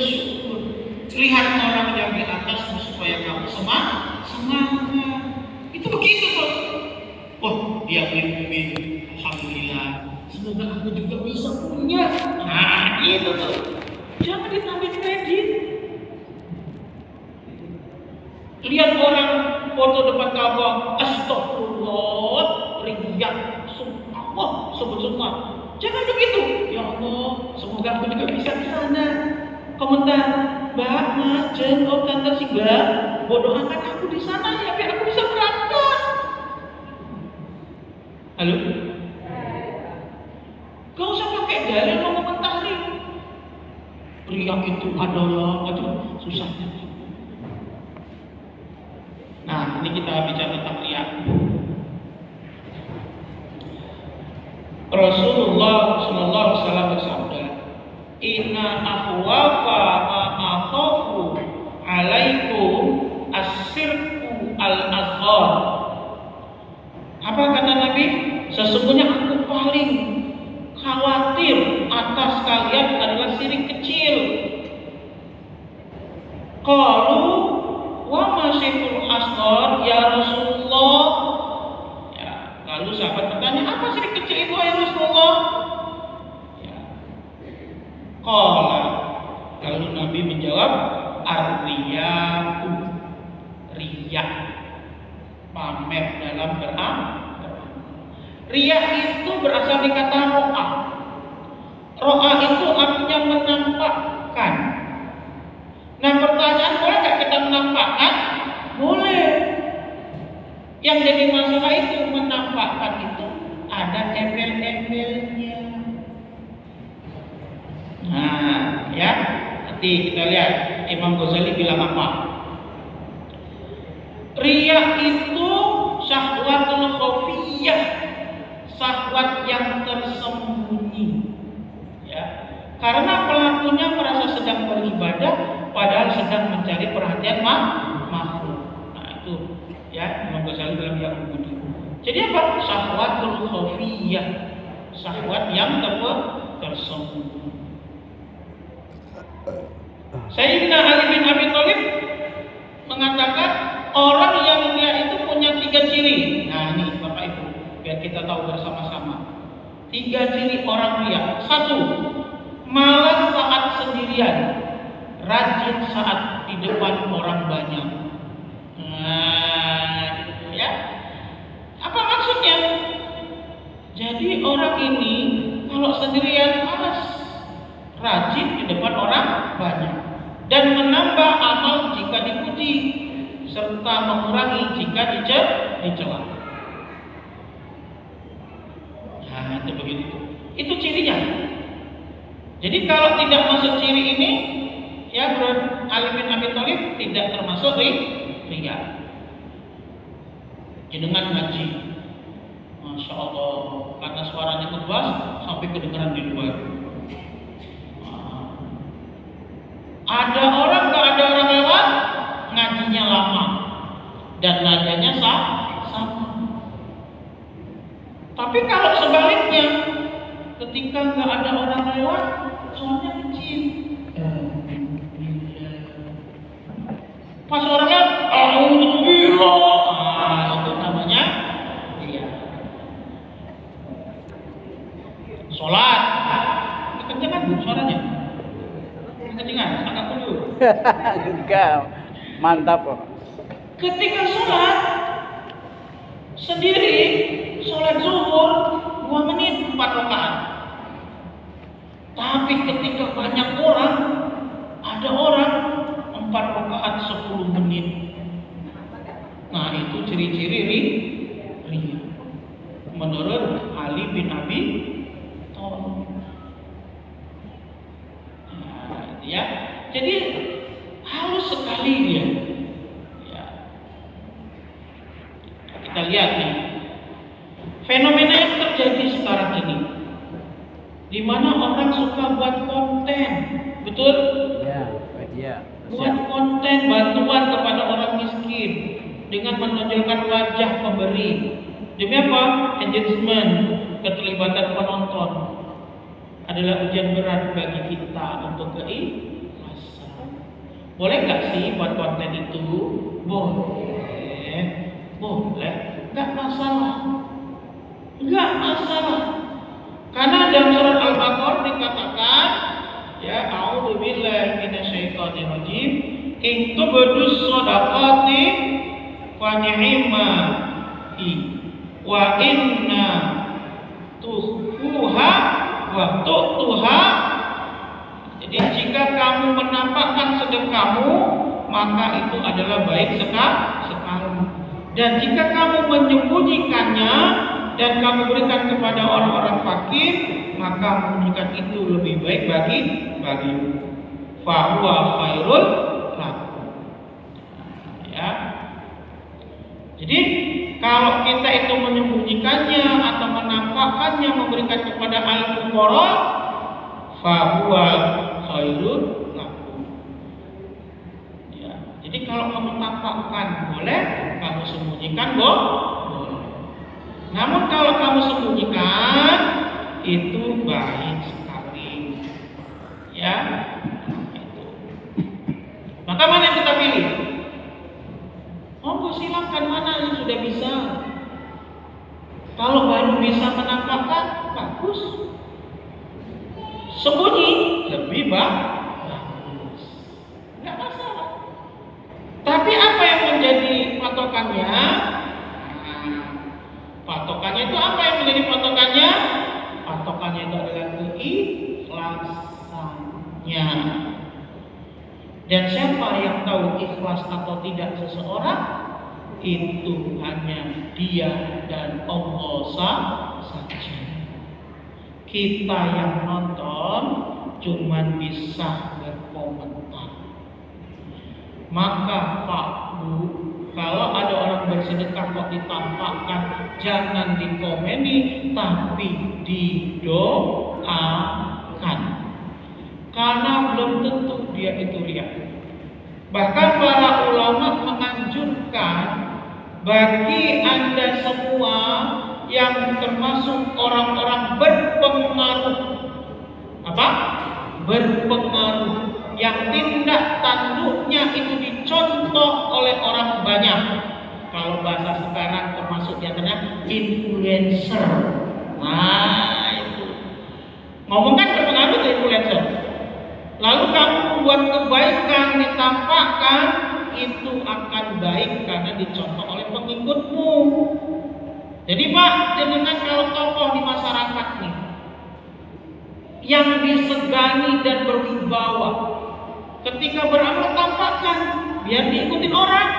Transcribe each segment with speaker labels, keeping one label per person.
Speaker 1: bersyukur. Lihat orang yang di atas supaya kamu semangat. Itu begitu tuh. Wah, dia mimpi, alhamdulillah. Semoga aku juga bisa punya. Nah, itu tuh. Jangan ditambah kredit. Lihat orang foto depan Ka'bah, astagfirullah, riak, Allah, sebut-sebut. Jangan begitu. Ya Allah, semoga aku juga bisa di sana. Komentar, Mbak, Mas, Jen, Tante Singa, doakan aku di sana ya, biar aku bisa berangkat. Halo? Gak usah pakai dalil mau komentari. Riak itu adalah susahnya. Nah, ini kita bicara tentang riak. Rasulullah Sallallahu Alaihi Wasallam bersabda, Inna akhwafa ma akhafu alaikum as-sirku al-azhar. Apa kata Nabi? Sesungguhnya aku paling khawatir atas kalian adalah syirik kecil. Qalu wa ma syirkul asghar ya Rasulullah. Ya, lalu sahabat bertanya, apa syirik kecil itu ya Rasulullah? Ya. Qala, lalu Nabi menjawab, ar-riya'u, riya, pamer dalam beramal. Riya itu berasal dari kata ro'a. Ro'a itu artinya menampakkan. Nah, pertanyaan, boleh nggak kita menampakkan? Boleh. Yang jadi masalah itu menampakkan itu ada embel-embelnya. Nah, ya, nanti kita lihat Imam Ghazali bilang apa. Riya itu syahwatul khafiyah, syahwat yang tersembunyi. Ya, karena pelakunya merasa sedang beribadah, padahal sedang mencari perhatian makhluk. Nah, itu ya Imam Ghazali dalam yang berbudi. Jadi apa? Syahwatul khafiyah, syahwat yang tersembunyi. Sayyidina Ali bin Abi Thalib mengatakan orang yang riya itu punya 3 ciri. Nah, ini Bapak Ibu, biar kita tahu bersama-sama. 3 ciri orang riya. 1, malas saat sendirian, rajin saat di depan orang banyak. Nah, gitu ya. Apa maksudnya? Jadi orang ini kalau sendirian malas, rajin di depan orang banyak, dan menambah amal jika dipuji, serta mengurangi jika dicela. Nah, itu begitu. Itu cirinya. Jadi kalau tidak masuk ciri ini, ya Bro Ali bin Abi Thalib tidak termasuk riya. Jenengan ngaji, Masya Allah, karena suaranya ngebas sampai kedengaran di luar. Ada orang, nggak ada orang lewat, ngajinya lama dan nadanya sama. Tapi kalau sebaliknya, ketika nggak ada orang lewat, suaranya kecil. Pas orangnya, alhamdulillah, itu namanya iya. Sholat, kekencengan bu suaranya. Kekencengan, agak dulu.
Speaker 2: Enggak, mantap kok.
Speaker 1: Ketika sholat sendiri, sholat zuhur 2 menit 4 rakaat. Tapi ketika banyak orang, ada orang 4 rakaat 10 menit. Nah, itu ciri-ciri riya. Menurut Ali bin Abi Thalib. Nah, ya. Jadi halus sekali dia. Ya. Kita lihat nih fenomena yang terjadi sekarang ini, di mana orang suka buat konten, betul?
Speaker 2: Ya.
Speaker 1: Buat konten bantuan kepada orang miskin dengan menonjolkan wajah pemberi. Demi apa? Engagement, keterlibatan penonton adalah ujian berat bagi kita untuk keikhlasan. Boleh nggak sih buat konten itu? Boleh, boleh, nggak masalah, nggak masalah. Karena dalam surat Al-Baqarah dikatakan, ya, a'udzubillahi minasyaitonirrajim, in tubdus shadaqati fa ni'mahi wa inna tukhfuha wa tu'tuha. Jadi jika kamu menampakkan sedekahmu, maka itu adalah baik sekali. Dan jika kamu menyembunyikannya dan kamu berikan kepada orang-orang fakir, maka memberikan itu lebih baik bagimu. Fa huwa khairul lakum. Ya. Jadi kalau kita itu menyembunyikannya atau menampakkannya, memberikan kepada al-fuqara, fa huwa khairul lakum. Ya. Jadi kalau kamu tampakkan boleh, kamu sembunyikan boleh. Namun kalau kamu sembunyikan, itu baik sekali. Ya. Itu. Maka mana yang kita pilih? Oh, silakan, mana yang sudah bisa. Kalau baru bisa menampakkan, bagus. Sembunyi lebih bagus. Enggak masalah. Tapi apa yang menjadi patokannya? Patokannya itu apa yang menjadi patokannya? Patokannya itu adalah keikhlasannya. Dan siapa yang tahu ikhlas atau tidak seseorang? Itu hanya dia dan Allah saja. Kita yang nonton cuman bisa berkomentar. Maka Pak Bu, kalau ada orang bersedekah kok ditampakkan, jangan dikomeni, tapi didoakan. Karena belum tentu dia itu riya. Bahkan para ulama menganjurkan bagi Anda semua yang termasuk orang-orang berpengaruh, apa? Berpengaruh, yang tindak tanduknya itu dicontoh oleh orang banyak. Kalau bahasa sekarang termasuk diantaranya influencer. Nah itu, ngomong kan berpengaruh ke influencer. Lalu kamu membuat kebaikan, ditampakkan, itu akan baik karena dicontoh oleh pengikutmu. Jadi Pak, jangan kalau tokoh di masyarakat nih yang disegani dan berwibawa, ketika beramal tampakkan biar diikutin orang.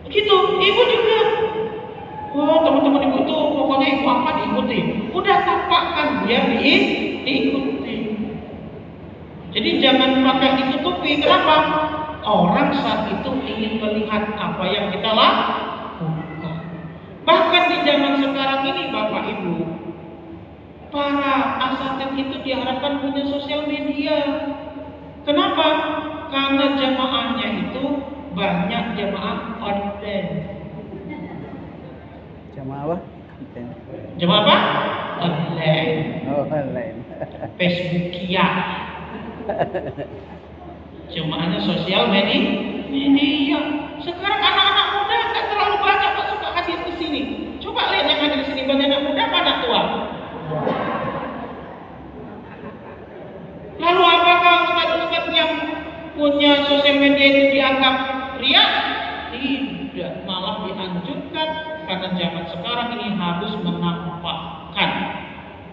Speaker 1: Begitu, ibu juga. Oh, teman-teman ibu tuh pokoknya ibu apa diikuti. Udah tampakkan biar diikuti. Jadi jangan pakai ditutupi. Kenapa? Orang saat itu ingin melihat apa yang kita lakukan. Bahkan di zaman sekarang ini Bapak Ibu, para asatid itu diharapkan punya sosial media. Kenapa? Karena jamaahnya itu banyak jamaah online.
Speaker 2: Jamaah apa?
Speaker 1: Jamaah apa? Online.
Speaker 2: Oh, online.
Speaker 1: Facebookia. Jamaahnya sosial media. Sekarang anak-anak muda nggak terlalu banyak Pak suka hadir ke sini. Coba lihat yang hadir di sini, banyak anak muda pada tua. Lalu apakah ustaz-ustaz yang punya sosial media itu dianggap riya? Tidak, malah dianjurkan karena zaman sekarang ini harus menampakkan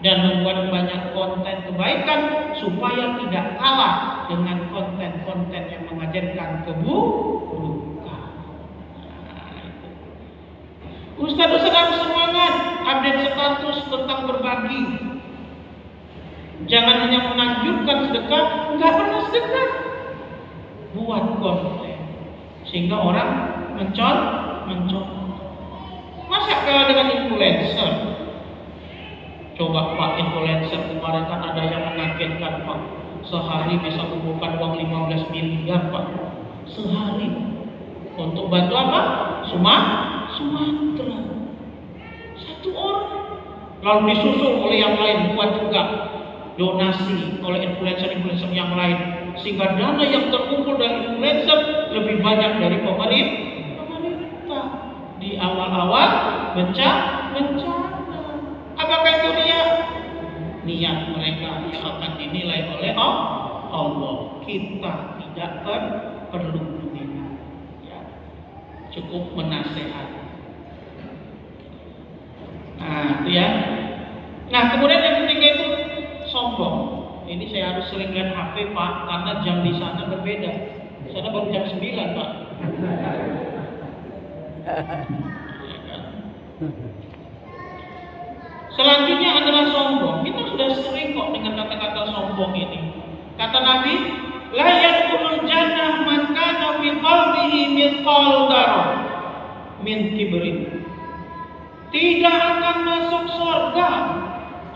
Speaker 1: dan membuat banyak konten kebaikan supaya tidak kalah dengan konten-konten yang mengajarkan keburukan. Ustaz-ustaz harus semangat update status tentang berbagi. Jangan hanya menganjurkan sedekah, nggak pernah sedekah. Buat konten sehingga orang mencontoh. Masa kalau dengan influencer? Coba Pak, influencer kemarin kan ada yang mengagetkan Pak, sehari bisa kumpulkan uang 15 miliar Pak, sehari. Untuk bantu apa? Sumatera. Satu orang. Lalu disusul oleh yang lain buat juga donasi oleh influencer-influencer yang lain sehingga dana yang terkumpul dari influencer lebih banyak dari pemerintah di awal-awal bencana. Apakah itu niat mereka yang akan dinilai oleh Allah? Kita tidak perlu menilai, ya. Cukup menasehati. Nah, itu ya. Nah, kemudian yang ketiga itu sombong. Ini saya harus sering lihat HP, Pak, karena jam di sana berbeda. Di sana baru jam 9, Pak. Ya kan? Selanjutnya adalah sombong. Kita sudah sering kok dengan kata-kata sombong ini. Kata Nabi, la yadkhulul jannah man kana fi qalbihi mithqal dzarrah min kibrin. Tidak akan masuk surga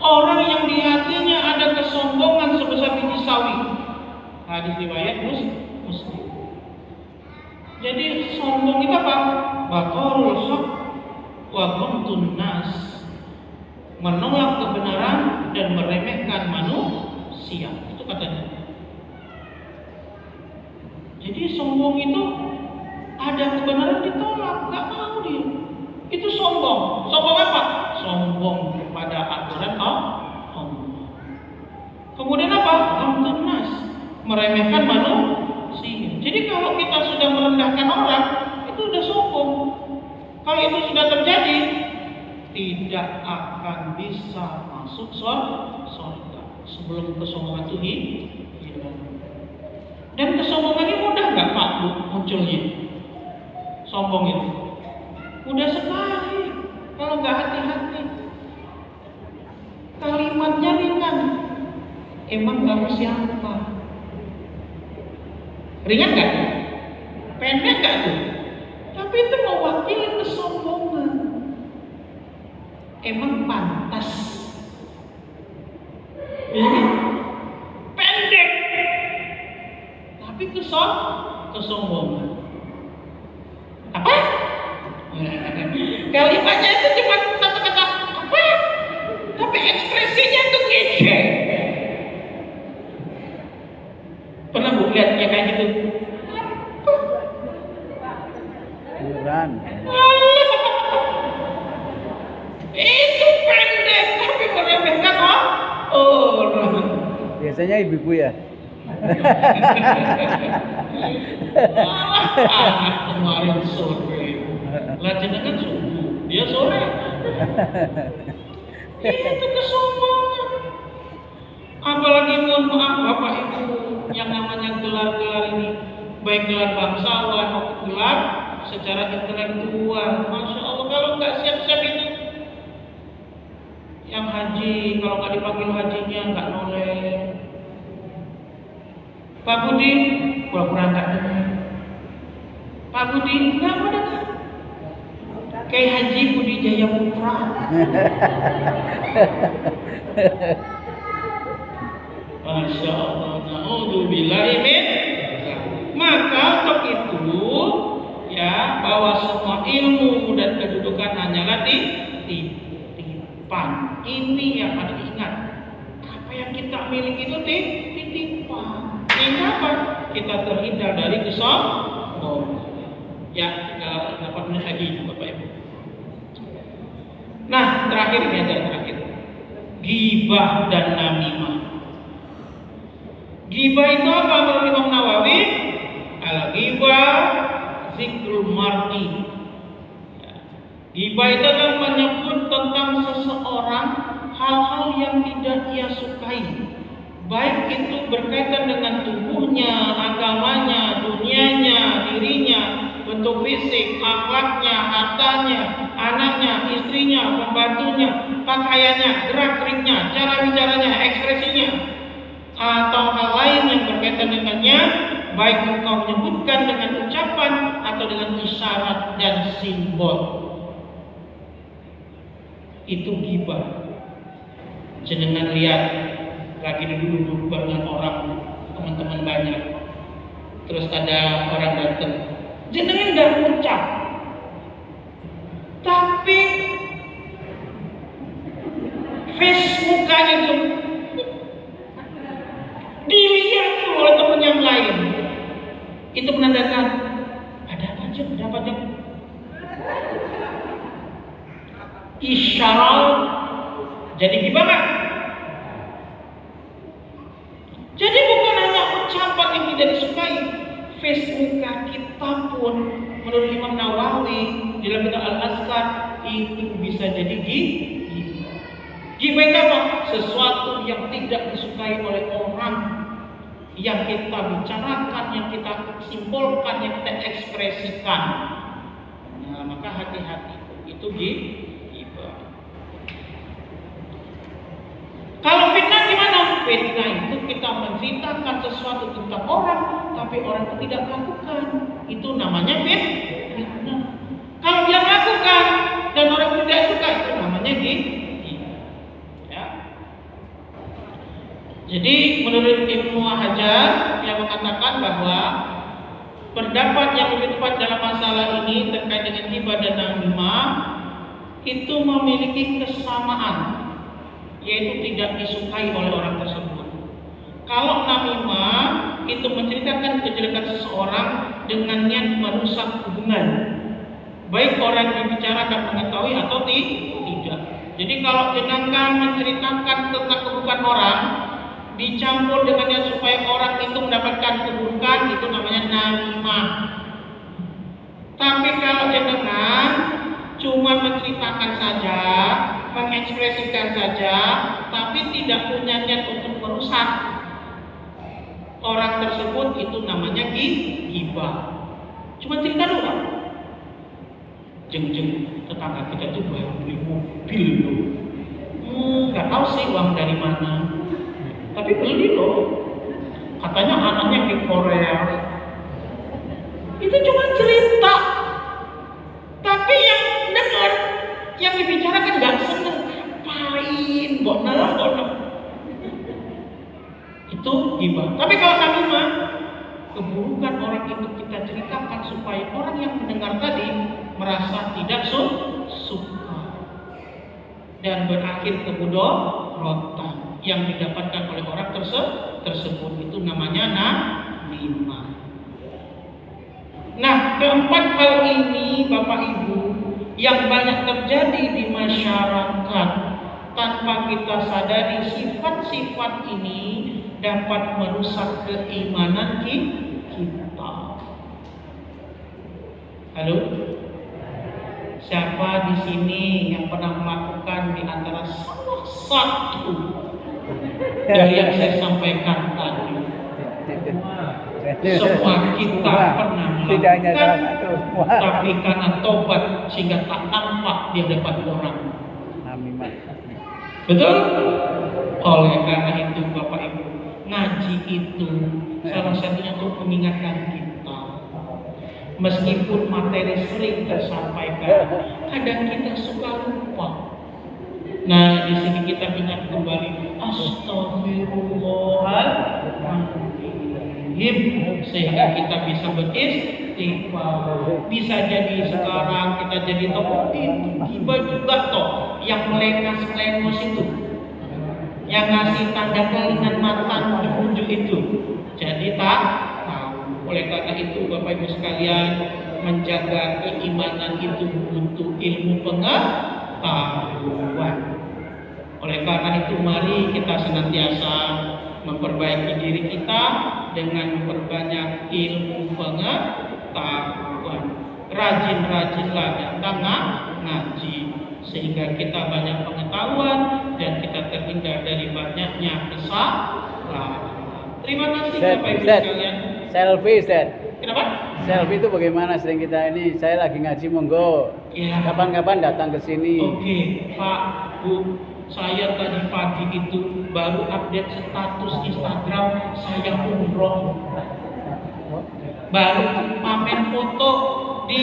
Speaker 1: orang yang di hatinya ada kesombongan sebesar biji sawi. Hadis riwayat Muslim. Jadi sombong itu apa? Batarul haq wa ghamtun nas. Menolak kebenaran dan meremehkan manusia. Itu katanya. Jadi sombong itu ada kebenaran ditolak, nggak mau dia. Itu sombong. Sombong apa? Sombong kepada aturan Allah. Kemudian apa? Ghamtun nas, meremehkan manusia. Jadi kalau kita sudah merendahkan orang, itu sudah sombong. Kalau itu sudah terjadi, tidak akan bisa masuk surga sebelum kesombongan itu hilang. Dan kesombongan ini mudah nggak Pak munculnya? Sombong itu mudah sekali kalau nggak hati-hati. Kalimatnya ringan. Emang kamu siapa? Ringan nggak? Pendek nggak tuh? Tapi itu mewakili kesombongan. Emang pantas? Ini pendek, tapi kesombongan. Apa? Kalimatnya itu cuma satu kata apa? Tapi ekspresinya itu gede. Pernah Bu lihatnya kayak gitu?
Speaker 2: Kurang.
Speaker 1: Itu pendek tapi meremehkan orang.
Speaker 2: Biasanya ibu-ibu ya.
Speaker 1: Anak kemarin sore, latihan kan subuh, dia sore. Itu kesombongan. Apalagi mohon maaf Bapak Ibu yang namanya gelar-gelar ini, baik gelar bangsawan maupun gelar secara intelektual. Masya Allah, kalau nggak siap-siap ini, yang haji kalau nggak dipanggil hajinya nggak noleh. Pak Budi pura-pura nggak dengar. Pak Budi nggak mau dengar. Kayak Haji Budi Jaya Putra. Masya Allah, na'udzubillahi min. Maka untuk itu ya, bahwa semua ilmu dan kedudukan hanyalah titipan. Ini yang harus diingat. Apa yang kita miliki itu titipan. Kenapa? Kita terhindar dari kesombongan. Ya, tinggal 8 menit lagi Bapak Ibu. Nah, terakhir ini aja terakhir. Ghibah dan namimah. Ghibah itu apa menurut Imam Nawawi? Al-ghibah zikrul mar'i. Ghibah itu adalah menyebut tentang seseorang hal-hal yang tidak ia sukai. Baik itu berkaitan dengan tubuhnya, agamanya, dunianya, dirinya, bentuk fisik, akhlaknya, hartanya, anaknya, istrinya, pembantunya, pakaiannya, gerak-geriknya, cara bicaranya, ekspresinya, atau hal lain yang berkaitan dengannya, baik engkau menyebutkan dengan ucapan atau dengan isyarat dan simbol. Itu ghibah. Jenengan lihat lagi duduk dengan orang, teman-teman banyak, terus ada orang datang, jenengan nggak ngucap, tapi face mukanya tuh dilihat tuh oleh teman yang Itu menandakan ada apa aja. Isyarat jadi gimana? Jadi bukan hanya ucapan yang tidak disukai, face muka kita pun menurut Imam Nawawi di dalam kitab Al-Azkar itu bisa jadi ghibah. Ghibah itu apa? Sesuatu yang tidak disukai oleh orang, yang kita bicarakan, yang kita simpulkan, yang kita ekspresikan. Nah, maka hati-hati, itu ghibah. Kalau fitnah gimana? Fitnah itu kita menceritakan sesuatu tentang orang, tapi orang itu tidak melakukan. Itu namanya fitnah. Kalau dia melakukan dan orang tidak suka, itu namanya ghibah. Ya. Jadi menurut Ibnu Hajar yang mengatakan bahwa pendapat yang lebih tepat dalam masalah ini terkait dengan ghibah dan namimah itu memiliki kesamaan, yaitu tidak disukai oleh orang tersebut. Kalau namimah itu menceritakan kejelekan seseorang dengan niat merusak hubungan, baik orang yang bicara dan mengetahui atau tidak. Jadi kalau jenengan menceritakan tentang keburukan orang dicampur dengan niat supaya orang itu mendapatkan keburukan, itu namanya namimah. Tapi kalau jenengan cuma menceritakan saja, mengekspresikan saja, tapi tidak punya niat untuk merusak orang tersebut, itu namanya ghibah. Cuma cerita doang. Jeng tetangga kita tuh baru beli mobil loh. Nggak tahu sih uang dari mana, tapi beli loh. Katanya anaknya di Korea. Itu cuma cerita. Tapi yang dengar, yang dibicarakan nggak seneng, ngapain, bodoh. Itu ghibah. Tapi kalau namimah, keburukan orang itu kita ceritakan supaya orang yang mendengar tadi merasa tidak suka dan berakhir kemudaratan yang didapatkan oleh orang tersebut, itu namanya namimah. Nah, keempat hal ini Bapak Ibu yang banyak terjadi di masyarakat, tanpa kita sadari sifat-sifat ini dapat merusak keimanan kita. Halo? Siapa di sini yang pernah melakukan di antara salah satu dari yang saya sampaikan tadi? Semua kita pernah melakukan, tapi karena tobat sehingga tak tampak di hadapan orang. Betul? Oleh karena itu Bapak Ibu, ngaji itu salah satunya untuk mengingatkan kita. Meskipun materi sering tersampaikan, kadang kita suka lupa. Nah, di sini kita ingat kembali, astagfirullahaladzim, sehingga kita bisa beristighfar. Bisa jadi sekarang kita jadi tokoh tiba juga toh yang melengos itu, yang ngasih tanda kelingan mata ujung itu, jadi tak tahu. Oleh karena itu Bapak Ibu sekalian, menjaga keimanan itu butuh ilmu pengetahuan. Oleh karena itu mari kita senantiasa memperbaiki diri kita dengan memperbanyak ilmu pengetahuan. Rajin-rajinlah datang ngaji, sehingga kita banyak pengetahuan dan kita terhindar dari banyaknya kesalahan. Terima kasih Bapak Ibu sekalian.
Speaker 2: Selfie, Ustaz.
Speaker 1: Kenapa?
Speaker 2: Selfie itu bagaimana? Sering kita ini, saya lagi ngaji, monggo.
Speaker 1: Ya.
Speaker 2: Kapan-kapan datang ke sini.
Speaker 1: Oke, Pak, Bu, saya tadi pagi itu baru update status Instagram saya umroh. Baru pamer foto di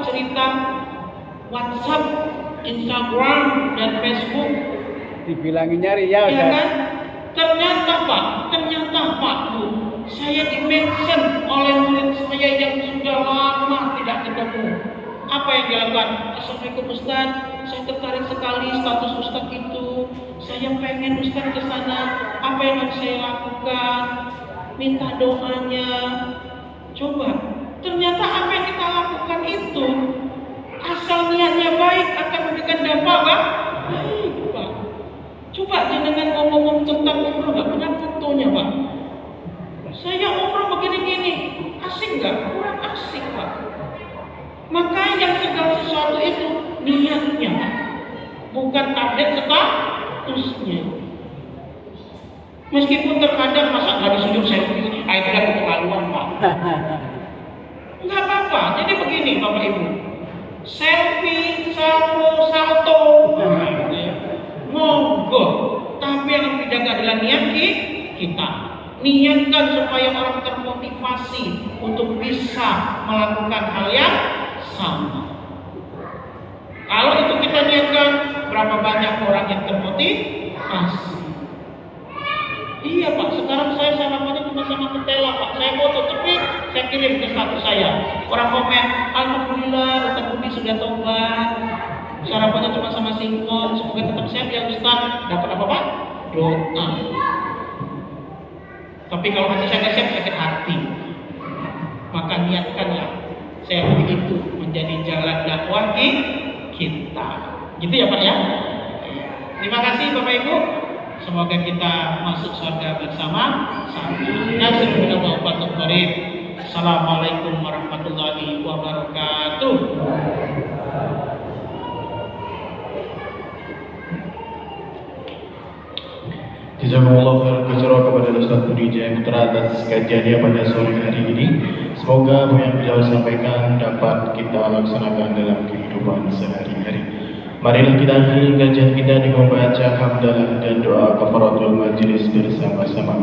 Speaker 1: cerita WhatsApp, Instagram dan Facebook.
Speaker 2: Dibilanginnya Ria,
Speaker 1: Ya kan? Ternyata Pak Bu, saya di-mention oleh murid saya yang sudah lama tidak ketemu. Apa yang dilakukan? Assalamualaikum Ustaz, saya tertarik sekali status Ustaz itu. Saya pengen Ustaz ke sana. Apa yang harus saya lakukan? minta doanya. Coba, ternyata apa yang kita lakukan itu asal niatnya baik akan memberikan dampak Pak. Baik Pak. Coba jenengan ngomong tentang umroh nggak pernah fotonya Pak. Saya umroh begini-gini, asik nggak? Kurang asik Pak. Maka yang segala sesuatu itu niatnya Pak, bukan update statusnya. Meskipun terkadang masa nggak disujud selfie, itu adalah keterlaluan Pak. Nggak apa-apa. Jadi begini Bapak Ibu, selfie, salto, monggo. Tapi yang harus dijaga adalah niat kita. Niatkan supaya orang termotivasi untuk bisa melakukan hal yang sama. Kalau itu kita niatkan, berapa banyak orang yang termotivasi? Iya Pak, sekarang saya sarapannya cuma sama ketela Pak. Saya foto cepet, saya kirim ke status saya. Orang komen, alhamdulillah Ustaz Budi sudah tobat. Sarapannya cuma sama singkong, semoga tetap sehat ya Ustaz. Dapat apa Pak? Doa. Tapi kalau hati saya nggak siap, sakit hati. Maka niatkanlah selfie itu menjadi jalan dakwah kita. Gitu ya Pak ya? Terima kasih Bapak Ibu. Semoga kita masuk surga bersama. Assalamualaikum warahmatullahi wabarakatuh.
Speaker 3: Jazakumullah khairan katsira kepada Ustaz Budi Jaya Putra atas kajiannya pada sore hari ini. Semoga apa yang beliau sampaikan dapat kita laksanakan dalam kehidupan sehari-hari. Marilah kita akhiri kajian kita dengan membaca hamdalah dan doa kafaratul majelis bersama-sama.